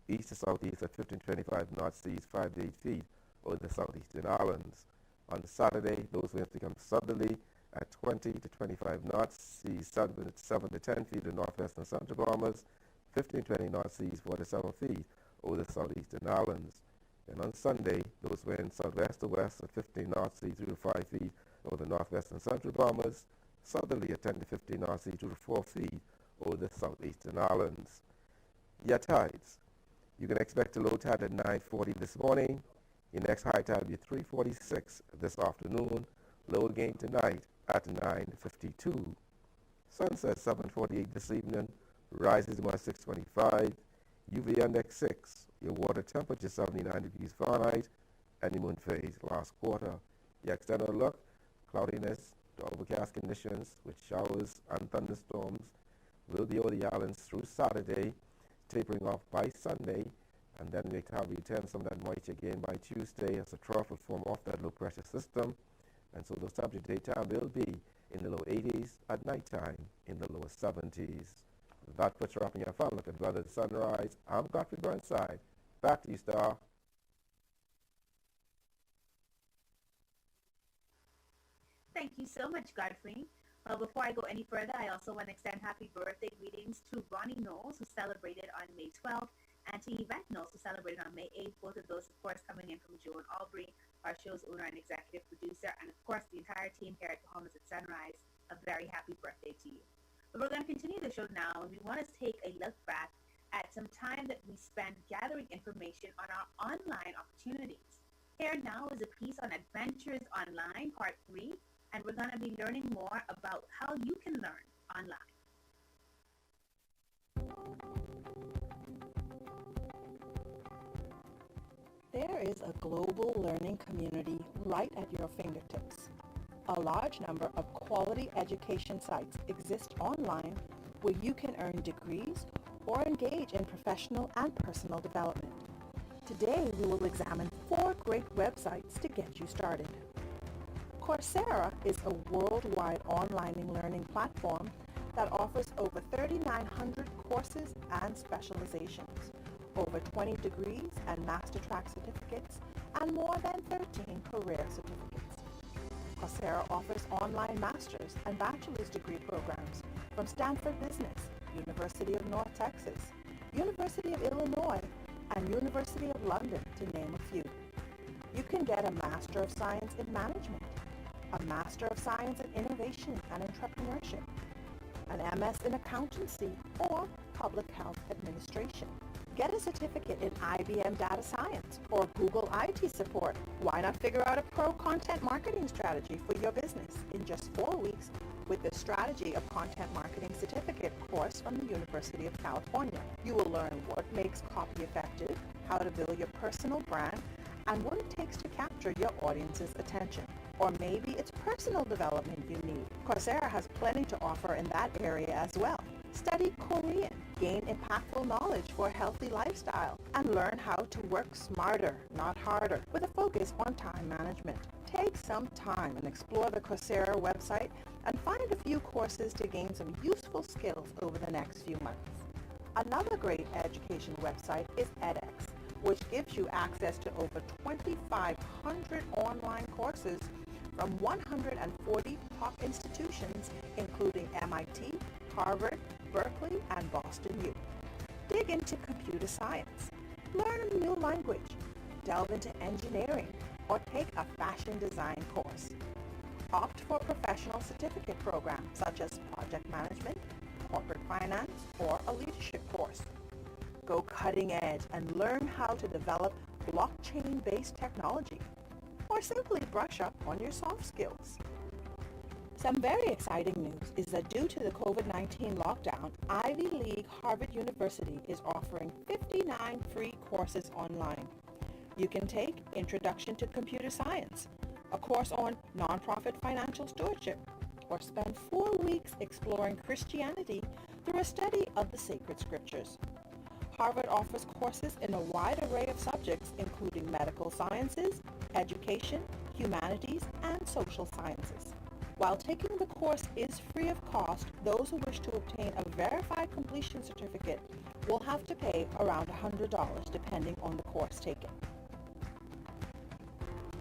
East to southeast at 15 to 25 knots, seas 5 to 8 feet over the southeastern islands. On Saturday, those winds become southerly at 20 to 25 knots, seas 7 to 10 feet in the northwest and central Bahamas, 15 to 20 knots, seas 4 to 7 feet over the southeastern islands. And on Sunday, those winds southwest to west at 15 knots, seas 3 to 5 feet over the northwest and central Bahamas, southerly at 10 to 15 knots, seas 2 to 4 feet over the southeastern islands. Your tides. You can expect a low tide at 9:40 this morning. Your next high tide will be 3:46 this afternoon. Low again tonight at 9:52. Sunset 7:48 this evening. Rises about 6:25. UV index 6. Your water temperature 79 degrees Fahrenheit. And the moon phase last quarter. Your external look. Cloudiness to overcast conditions with showers and thunderstorms will be over the islands through Saturday, tapering off by Sunday, and then we have return some of that moisture again by Tuesday as a trough will form off that low pressure system. And so those temperatures daytime will be in the low 80s, at nighttime in the lower 70s. That puts her up in your phone. Look at Brother Sunrise. I'm Godfrey Burnside. Back to you, Star. Thank you so much, Godfrey. Well, before I go any further, I also want to extend happy birthday greetings to Ronnie Knowles, who celebrated on May 12th, and to Yvette Knowles, who celebrated on May 8th. Both of those, of course, coming in from Joan Aubrey, our show's owner and executive producer, and of course, the entire team here at Bahamas at Sunrise. A very happy birthday to you. But we're going to continue the show now, and we want to take a look back at some time that we spent gathering information on our online opportunities. Here now is a piece on Adventures Online, Part 3, and we're going to be learning more about how you can learn online. There is a global learning community right at your fingertips. A large number of quality education sites exist online where you can earn degrees or engage in professional and personal development. Today, we will examine 4 great websites to get you started. Coursera is a worldwide online learning platform that offers over 3,900 courses and specializations, over 20 degrees and master track certificates, and more than 13 career certificates. Coursera offers online master's and bachelor's degree programs from Stanford Business, University of North Texas, University of Illinois, and University of London, to name a few. You can get a Master of Science in Management, a Master of Science in Innovation and Entrepreneurship, an MS in Accountancy or Public Health Administration. Get a certificate in IBM Data Science or Google IT Support. Why not figure out a pro content marketing strategy for your business in just 4 weeks with the Strategy of Content Marketing Certificate course from the University of California? You will learn what makes copy effective, how to build your personal brand, and what it takes to capture your audience's attention. Or maybe it's personal development you need. Coursera has plenty to offer in that area as well. Study Korean, gain impactful knowledge for a healthy lifestyle, and learn how to work smarter, not harder, with a focus on time management. Take some time and explore the Coursera website and find a few courses to gain some useful skills over the next few months. Another great education website is edX, which gives you access to over 2,500 online courses from 140 top institutions, including MIT, Harvard, Berkeley, and Boston U. Dig into computer science, learn a new language, delve into engineering, or take a fashion design course. Opt for professional certificate programs such as project management, corporate finance, or a leadership course. Go cutting edge and learn how to develop blockchain-based technology, or simply brush up on your soft skills. Some very exciting news is that due to the COVID-19 lockdown, Ivy League Harvard University is offering 59 free courses online. You can take Introduction to Computer Science, a course on nonprofit financial stewardship, or spend 4 weeks exploring Christianity through a study of the sacred scriptures. Harvard offers courses in a wide array of subjects, including medical sciences, education, humanities, and social sciences. While taking the course is free of cost, those who wish to obtain a verified completion certificate will have to pay around $100 depending on the course taken.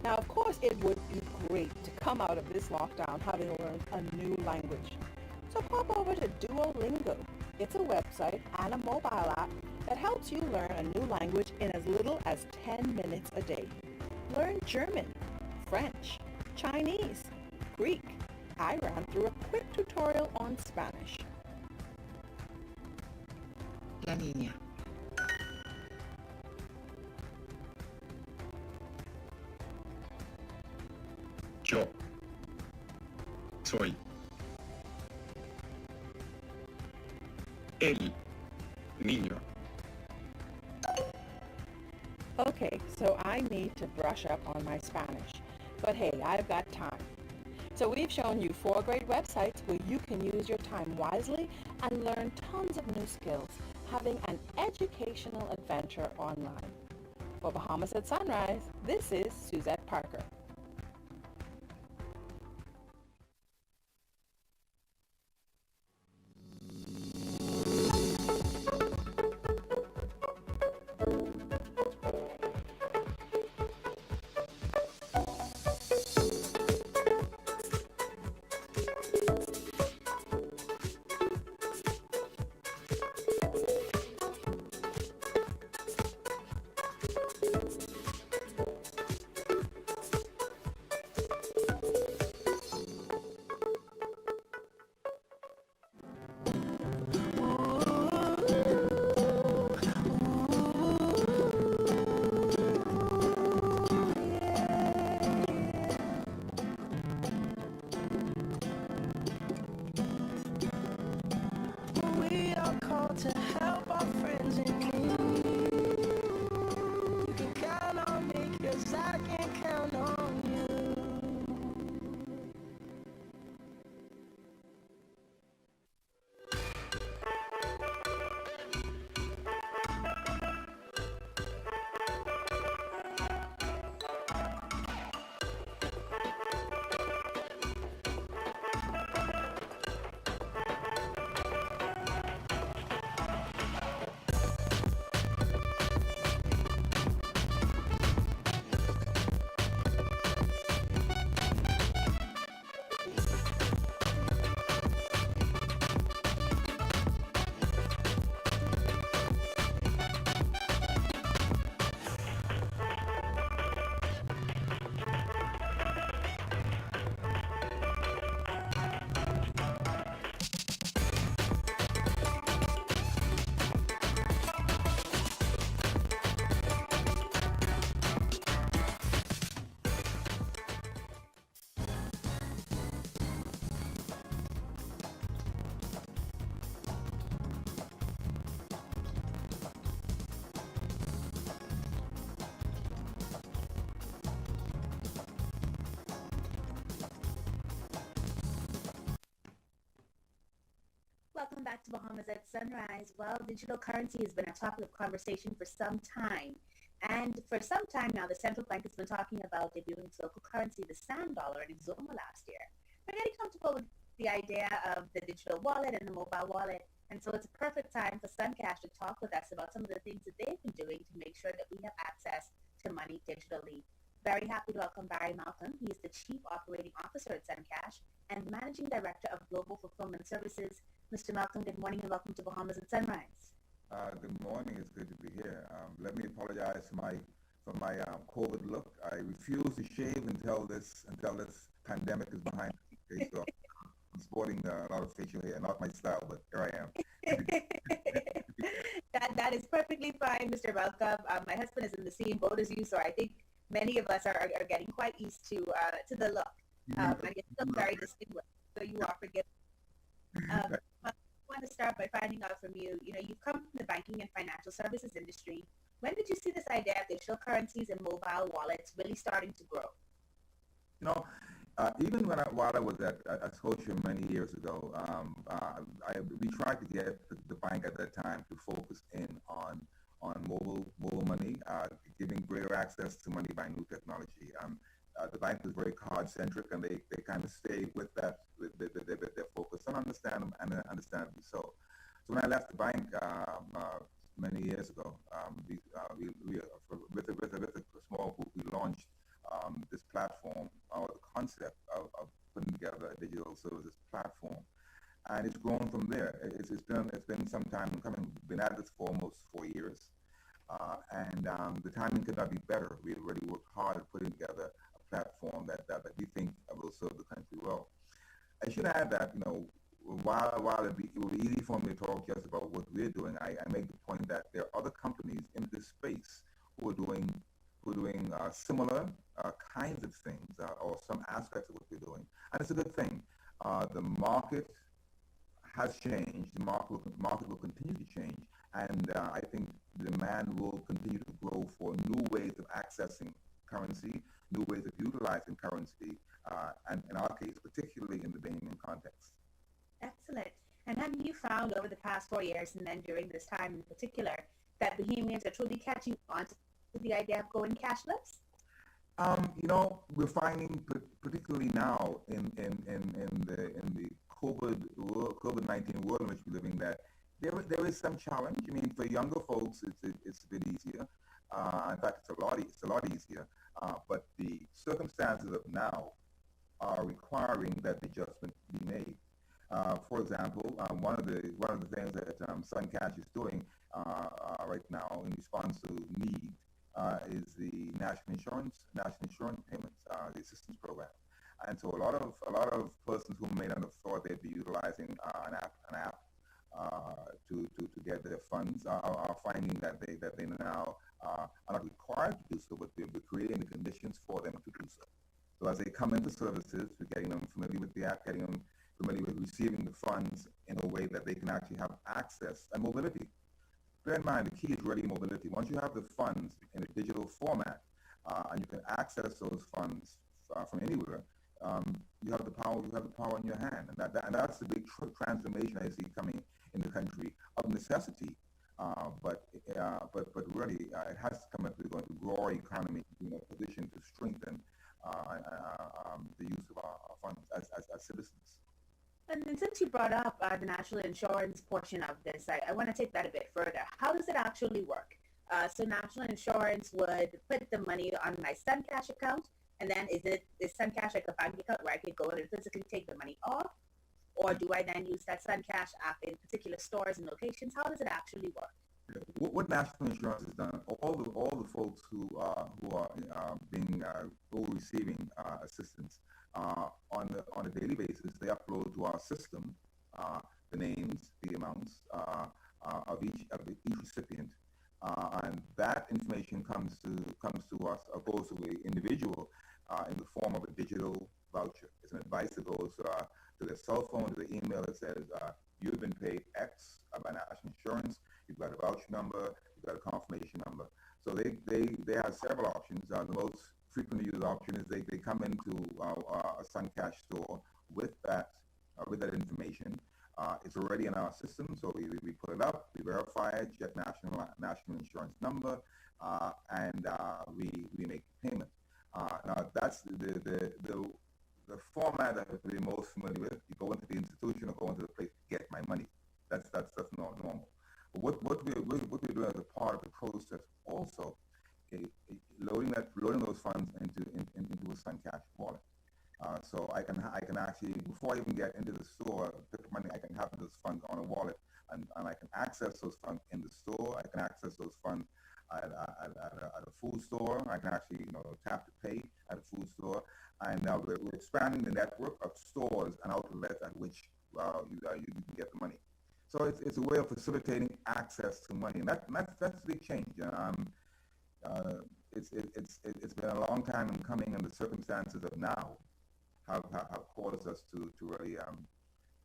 Now, of course, it would be great to come out of this lockdown having learned a new language. So pop over to Duolingo. It's a website and a mobile app that helps you learn a new language in as little as 10 minutes a day. Learn German, French, Chinese, Greek. I ran through a quick tutorial on Spanish. La niña. Yo soy el niño. Okay, so I need to brush up on my Spanish. But hey, I've got time. So we've shown you 4 great websites where you can use your time wisely and learn tons of new skills, having an educational adventure online. For Bahamas at Sunrise, this is Suzette Parker. Welcome back to Bahamas at Sunrise. Well, digital currency has been a topic of conversation for some time. And for some time now, the central bank has been talking about debuting its local currency, the sand dollar, in Exuma last year. We're getting comfortable with the idea of the digital wallet and the mobile wallet. And so it's a perfect time for Suncash to talk with us about some of the things that they've been doing to make sure that we have access to money digitally. Very happy to welcome Barry Malcolm. He is the Chief Operating Officer at Suncash and Managing Director of Global Fulfillment Services. Mr. Malcolm, good morning and welcome to Bahamas at Sunrise. Good morning. It's good to be here. Let me apologize for my COVID look. I refuse to shave until this pandemic is behind me. Okay, so I'm sporting a lot of facial hair, not my style, but here I am. That is perfectly fine, Mr. Malcolm. My husband is in the same boat as you, so I think many of us are getting quite used to the look. And it's still very distinguished, so you are forgiven. I want to start by finding out from you, you've come from the banking and financial services industry. When did you see this idea of digital currencies and mobile wallets really starting to grow? Even while I was at Scotia many years ago, we tried to get the bank at that time to focus in on mobile money, giving greater access to money by new technology. The bank was very card centric, and they kind of stayed with that with their focus, and understandably so. So when I left the bank many years ago, with a small group, we launched this platform, or the concept of putting together a digital services platform, and it's grown from there. It's been some time coming. We've been at this for almost 4 years, and the timing could not be better. We already worked hard at putting together a platform that we think will serve the country well. I should add that while it will be easy for me to talk just about what we're doing, I make the point that there are other companies in this space who are doing similar kinds of things, or some aspects of what we're doing, and it's a good thing. The market has changed. The market will continue to change, and I think demand will continue to grow for new ways of accessing currency, new ways of utilizing currency, and in our case, particularly in the Bahamian context. Excellent. And have you found over the past 4 years, and then during this time in particular, that Bahamians are truly catching on to the idea of going cashless? We're finding, particularly now in the COVID-19 world in which we're living, that there is some challenge. I mean, for younger folks, it's a bit easier. In fact, it's a lot easier. But the circumstances of now are requiring that the adjustment be made. For example, one of the things that Suncash is doing right now in response to need is the national insurance payments, the assistance program. And so a lot of persons who may not have thought they'd be utilizing an app to get their funds are finding that they now are not required to do so, but we're creating the conditions for them to do so. So as they come into services, we're getting them familiar with the app, getting them familiar with receiving the funds in a way that they can actually have access and mobility. Bear in mind, the key is really mobility. Once you have the funds in a digital format, and you can access those funds from anywhere, you have the power in your hand, and that's the big transformation I see coming in the country of necessity. But really, it has to come if we're going to grow our economy in a position to strengthen the use of our funds as citizens. And since you brought up the national insurance portion of this, I want to take that a bit further. How does it actually work? So national insurance would put the money on my Suncash account, and then is Suncash like a bank account where I could go and physically take the money off? Or do I then use that Suncash app in particular stores and locations? How does it actually work? What national insurance has done, all the folks who are receiving assistance on a daily basis, they upload to our system the names, the amounts of each recipient, and that information comes to us, or goes to the individual in the form of a digital voucher. It's an advice that goes to their cell phone, to the email that says, you've been paid X by national insurance, you've got a voucher number, you've got a confirmation number. So they have several options. The most frequently used option is they come into a Suncash store with that information. It's already in our system, so we put it up, we verify it, get national insurance number, and we make payment. Now that's the format that we're most familiar with. You go into the institution or go into the place to get my money. That's not normal. But what we're doing as a part of the process also, loading those funds into a SunCash wallet. So I can actually, before I even get into the store, pick the money, I can have those funds on a wallet, and I can access those funds in the store. I can access those funds at a food store. I can actually, tap to pay at a food store. And now we're expanding the network of stores and outlets at which you can get the money. So it's a way of facilitating access to money, and that's a big change. It's been a long time in coming, and the circumstances of now have caused us to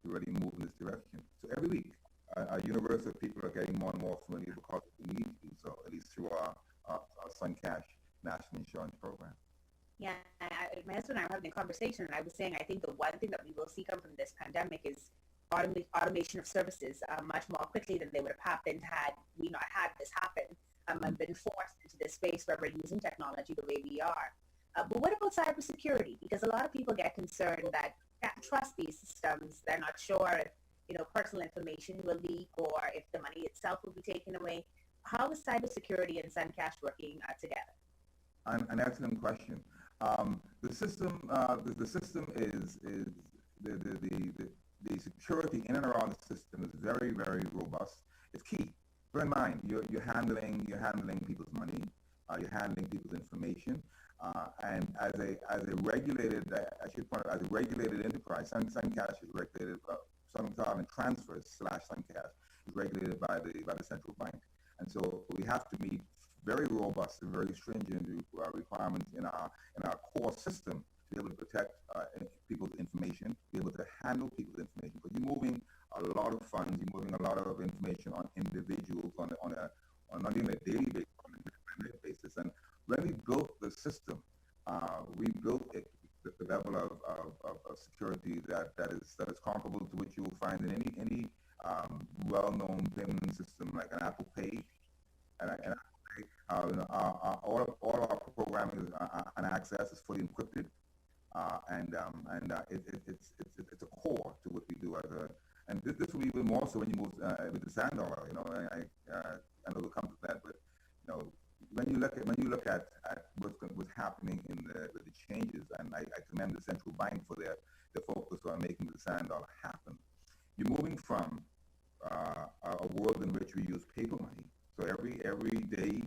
really move in this direction. So every week, our universe of people are getting more and more familiar because we need to do so, at least through our SunCash National Insurance Program. Yeah, my husband and I were having a conversation, and I was saying I think the one thing that we will see come from this pandemic is automation of services much more quickly than they would have happened had we not had this happen and been forced into this space where we're using technology the way we are. But what about cybersecurity? Because a lot of people get concerned that they can't trust these systems. They're not sure if personal information will leak or if the money itself will be taken away. How is cybersecurity and SunCash working together? An excellent question. The system is the security in and around the system is very, very robust. It's key. Bear in mind, you're handling people's money, you're handling people's information, and as a regulated, I should point out, as a regulated enterprise, SunCash is regulated. Sun transfers / SunCash is regulated by the central bank, and so we have to meet very robust and very stringent requirements in our core system to be able to protect people's information, be able to handle people's information. But you're moving a lot of funds, you're moving a lot of information on individuals on not even a daily basis, on a minute basis. And when we built the system, we built it with the level of security that is comparable to what you will find in any well-known payment system like an Apple Pay. All our programming and access is fully encrypted, and it's a core to what we do and this will be even more so when you move with the sand dollar. I know we'll come to that, but when you look at what's happening in the changes, and I commend the central bank for their focus on making the sand dollar happen. You're moving from a world in which we use paper money. So every day,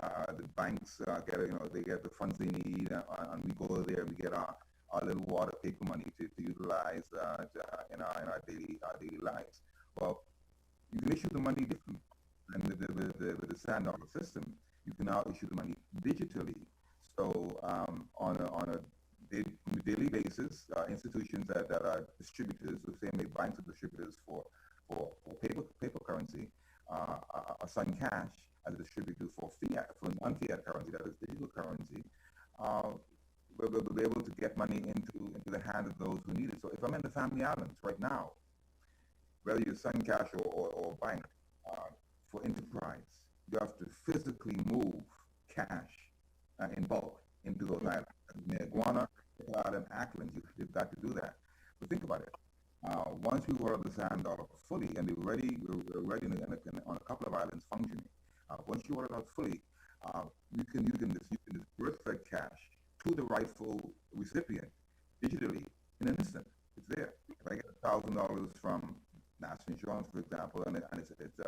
the banks they get the funds they need, and we go there and we get our little water paper money to utilize in our daily lives. Well, you can issue the money differently, and with the sand dollar system, you can now issue the money digitally. So on a daily basis, institutions that are distributors, the same way banks are distributors for paper currency, a SunCash as a distributor for an unfiat currency, that is digital currency, we'll be able to get money into the hands of those who need it. So if I'm in the Family Islands right now, whether you're SunCash or bank, for enterprise, you have to physically move cash in bulk into those islands. Near Guana, and Ackland, you've got to do that. But think about it. Once we roll out the sand dollar fully, and we're ready on a couple of islands functioning. Once you roll it out fully, you can disperse that cash to the rightful recipient digitally in an instant. It's there. If I get $1,000 from National Insurance, for example, and it's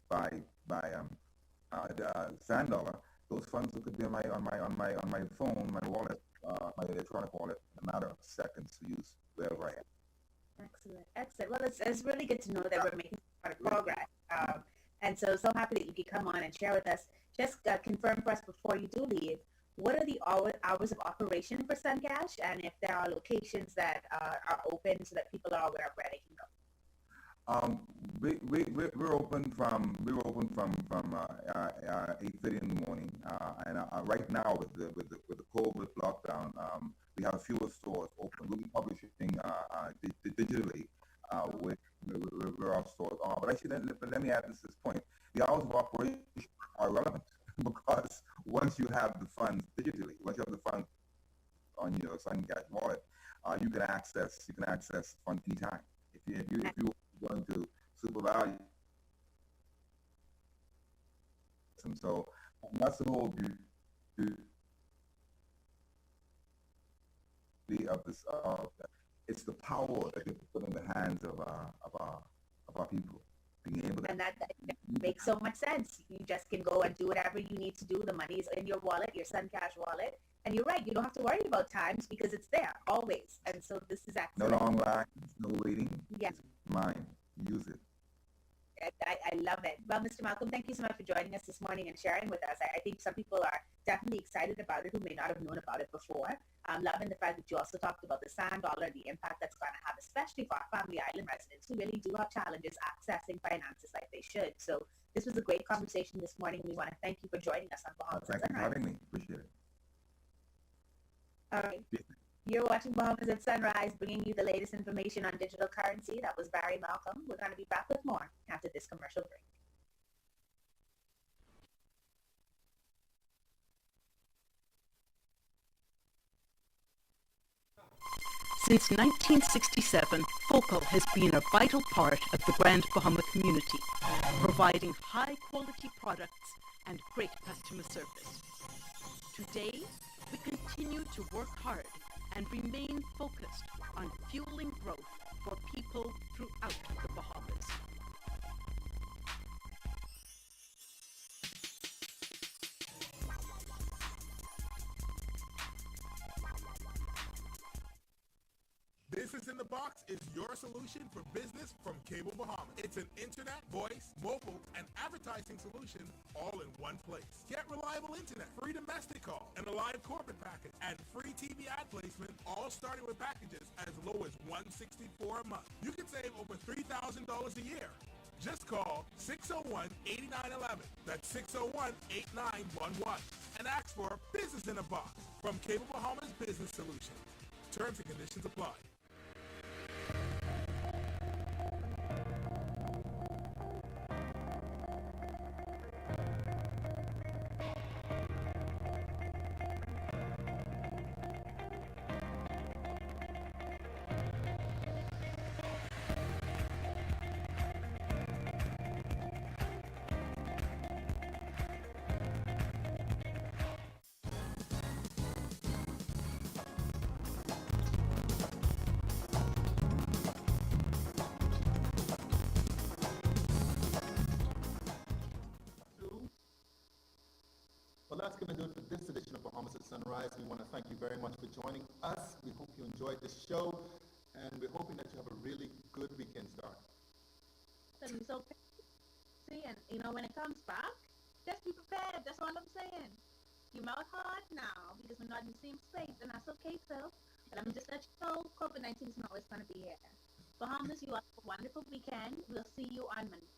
by sand dollar, those funds could be on my phone, my wallet, my electronic wallet, in a matter of seconds to use wherever I am. Excellent. Well, it's really good to know that we're making a lot of progress. And so happy that you could come on and share with us. Just confirm for us before you do leave, what are the hours of operation for SunCash, and if there are locations that are open so that people are aware of where they can go? We're open from 8:30 in the morning, and right now with the COVID lockdown, we have fewer stores open. We'll be publishing digitally with where our stores are. But actually, let me add this point. The hours of operation are relevant because once you have the funds digitally, once you have the funds on your SunCash wallet, you can access funds anytime. If you want to supervalue, and so that's the whole beauty of this. It's the power that you put in the hands of our people, being able to. And that makes so much sense. You just can go and do whatever you need to do. The money is in your wallet, your SunCash wallet. And you're right, you don't have to worry about times because it's there always. And so this is excellent. No long lines, no waiting. Yes. It's mine. Use it. I love it. Well, Mr. Malcolm, thank you so much for joining us this morning and sharing with us. I think some people are definitely excited about it who may not have known about it before. I'm loving the fact that you also talked about the sand dollar, the impact that's going to have, especially for our Family Island residents who really do have challenges accessing finances like they should. So this was a great conversation this morning. We want to thank you for joining us on Bahamas Thank you for having me. Appreciate it. All right. You're watching Bahamas at Sunrise, bringing you the latest information on digital currency. That was Barry Malcolm. We're going to be back with more after this commercial break. Since 1967, Focal has been a vital part of the Grand Bahama community, providing high-quality products and great customer service. Today, we continue to work hard and remain focused on fueling growth for people throughout the Bahamas. Business in the Box is your solution for business from Cable Bahamas. It's an internet, voice, mobile, and advertising solution all in one place. Get reliable internet, free domestic call, and a live corporate package, and free TV ad placement, all starting with packages as low as $164 a month. You can save over $3,000 a year. Just call 601-8911. That's 601-8911. And ask for Business in a Box from Cable Bahamas Business Solutions. Terms and conditions apply. Well, that's going to do it for this edition of Bahamas at Sunrise. We want to thank you very much for joining us. We hope you enjoyed the show, and we're hoping that you have a really good weekend start. So, see, and when it comes back, just be prepared. That's all I'm saying. You're not hard now because we're not in the same space, and that's okay, Phil. But I'm just let you know, COVID-19 is not always going to be here. Bahamas, you have a wonderful weekend. We'll see you on Monday.